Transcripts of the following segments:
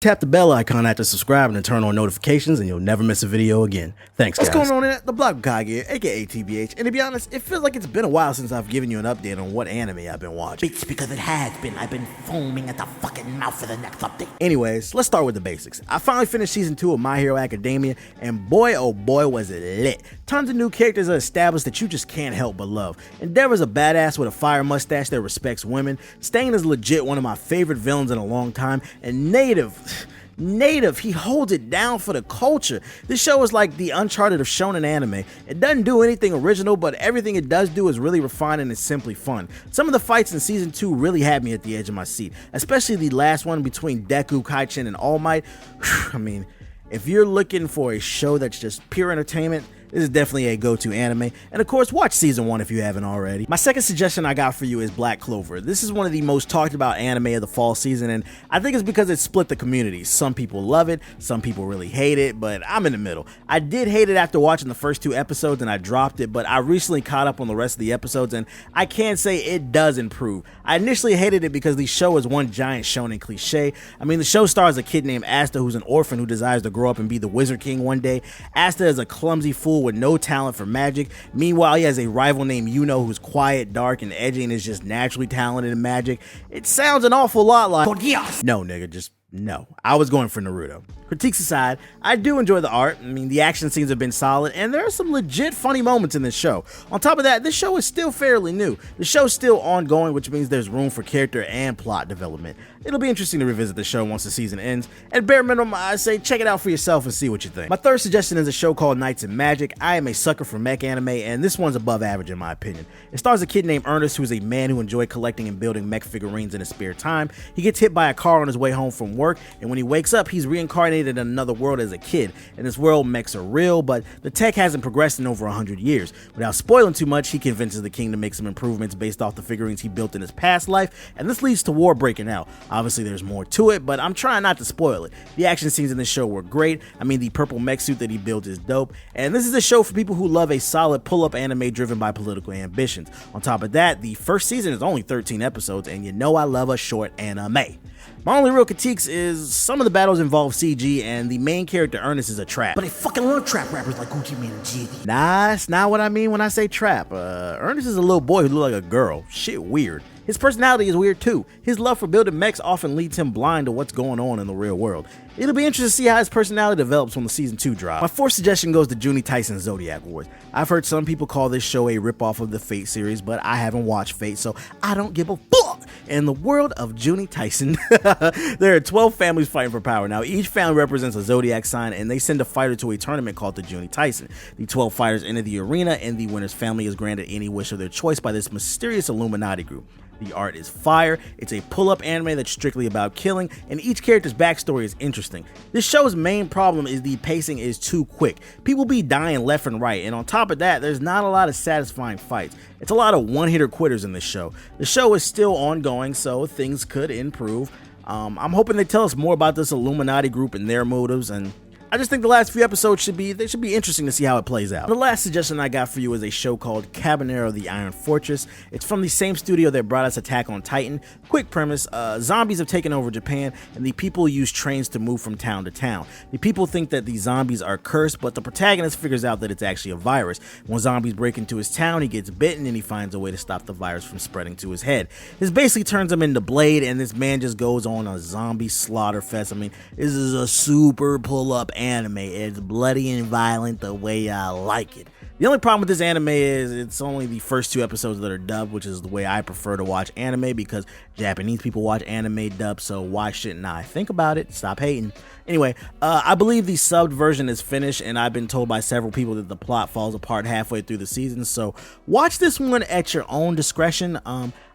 Tap the bell icon after subscribing and turn on notifications and you'll never miss a video again. Thanks, guys. What's going on? The Black Hokage here, aka TBH, and to be honest, it feels like it's been a while since I've given you an update on what anime I've been watching. It's because it has been. I've been foaming at the fucking mouth for the next update. Anyways, let's start with the basics. I finally finished season 2 of My Hero Academia, and boy oh boy was it lit. Tons of new characters are established that you just can't help but love. Endeavor's a badass with a fire mustache that respects women. Stain is legit one of my favorite villains in a long time, and Native, he holds it down for the culture. This show is like the Uncharted of shonen anime. It doesn't do anything original, but everything it does do is really refined and it's simply fun. Some of the fights in season 2 really had me at the edge of my seat, especially the last one between Deku, Kaichin, and All Might. I mean, if you're looking for a show that's just pure entertainment, this is definitely a go-to anime, and of course watch season 1 if you haven't already. My second suggestion I got for you is Black Clover. This is one of the most talked about anime of the fall season, and I think it's because it split the community. Some people love it, some people really hate it, but I'm in the middle. I did hate it after watching the first 2 episodes and I dropped it, but I recently caught up on the rest of the episodes and I can say it does improve. I initially hated it because the show is one giant shonen cliche. I mean, the show stars a kid named Asta who's an orphan who desires to grow up and be the Wizard King one day. Asta is a clumsy fool with no talent for magic. Meanwhile, he has a rival named Yuno who's quiet, dark, and edgy and is just naturally talented in magic. It sounds an awful lot like... No, nigga, just no. I was going for Naruto. Critiques aside, I do enjoy the art. I mean, the action scenes have been solid, and there are some legit funny moments in this show. On top of that, this show is still fairly new. The show's still ongoing, which means there's room for character and plot development. It'll be interesting to revisit the show once the season ends. At bare minimum, I say check it out for yourself and see what you think. My third suggestion is a show called Knights and Magic. I am a sucker for mech anime, and this one's above average in my opinion. It stars a kid named Ernest, who's a man who enjoys collecting and building mech figurines in his spare time. He gets hit by a car on his way home from work, and when he wakes up, he's reincarnated in another world as a kid. In this world, mechs are real, but the tech hasn't progressed in over 100 years. Without spoiling too much, he convinces the king to make some improvements based off the figurines he built in his past life, and this leads to war breaking out. Obviously, there's more to it, but I'm trying not to spoil it. The action scenes in this show were great. I mean, the purple mech suit that he built is dope, and this is a show for people who love a solid pull-up anime driven by political ambitions. On top of that, the first season is only 13 episodes, and you know I love a short anime. My only real critiques is some of the battles involve CG, and the main character Ernest is a trap. But I fucking love trap rappers like Gucci Mane and Jiggy. Nah, that's not what I mean when I say trap. Ernest is a little boy who looks like a girl. Shit weird. His personality is weird too. His love for building mechs often leads him blind to what's going on in the real world. It'll be interesting to see how his personality develops when the season 2 drops. My fourth suggestion goes to Juni Taisen's Zodiac Wars. I've heard some people call this show a ripoff of the Fate series, but I haven't watched Fate, so I don't give a fuck. In the world of Juni Taisen, there are 12 families fighting for power. Now, each family represents a zodiac sign, and they send a fighter to a tournament called the Juni Taisen. The 12 fighters enter the arena, and the winner's family is granted any wish of their choice by this mysterious Illuminaughty group. The art is fire, it's a pull-up anime that's strictly about killing, and each character's backstory is interesting. This show's main problem is the pacing is too quick. People be dying left and right, and on top of that, there's not a lot of satisfying fights. It's a lot of one-hitter quitters in this show. The show is still ongoing, so things could improve. I'm hoping they tell us more about this Illuminaughty group and their motives, and I just think the last few episodes should be interesting to see how it plays out. The last suggestion I got for you is a show called Kabaneri, the Iron Fortress. It's from the same studio that brought us Attack on Titan. Quick premise, zombies have taken over Japan, and the people use trains to move from town to town. The people think that the zombies are cursed, but the protagonist figures out that it's actually a virus. When zombies break into his town, he gets bitten, and he finds a way to stop the virus from spreading to his head. This basically turns him into Blade, and this man just goes on a zombie slaughter fest. I mean, this is a super pull-up anime. It's bloody and violent the way I like it. The only problem with this anime is it's only the first 2 episodes that are dubbed, which is the way I prefer to watch anime because Japanese people watch anime dubbed, so why shouldn't I? Think about it, stop hating. Anyway, I believe the subbed version is finished, and I've been told by several people that the plot falls apart halfway through the season, so watch this one at your own discretion.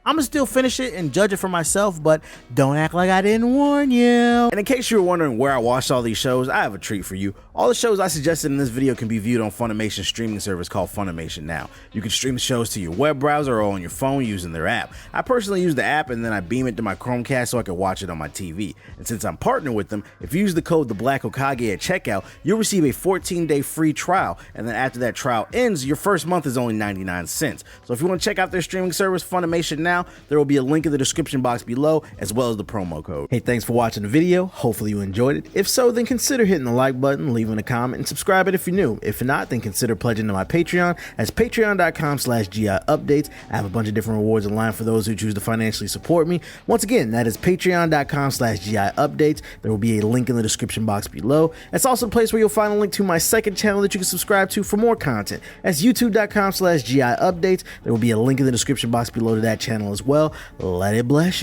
I'm gonna still finish it and judge it for myself, but don't act like I didn't warn you. And in case you were wondering where I watched all these shows, I have a treat for you. All the shows I suggested in this video can be viewed on Funimation's streaming service called Funimation Now. You can stream the shows to your web browser or on your phone using their app. I personally use the app and then I beam it to my Chromecast so I can watch it on my TV. And since I'm partnered with them, if you use the code the Black Hokage at checkout, you'll receive a 14-day free trial, and then after that trial ends, your first month is only 99 cents. So if you want to check out their streaming service, Funimation Now, there will be a link in the description box below, as well as the promo code. Hey, thanks for watching the video. Hopefully you enjoyed it. If so, then consider hitting the like button, leaving a comment, and subscribing if you're new. If not, then consider pledging to my Patreon. As patreon.com/GI-updates. I have a bunch of different rewards in line for those who choose to financially support me. Once again, that is patreon.com/GI-updates. There will be a link in the description box below. That's also a place where you'll find a link to my second channel that you can subscribe to for more content. That's youtube.com/GI-updates. There will be a link in the description box below to that channel as well. Let it bless you.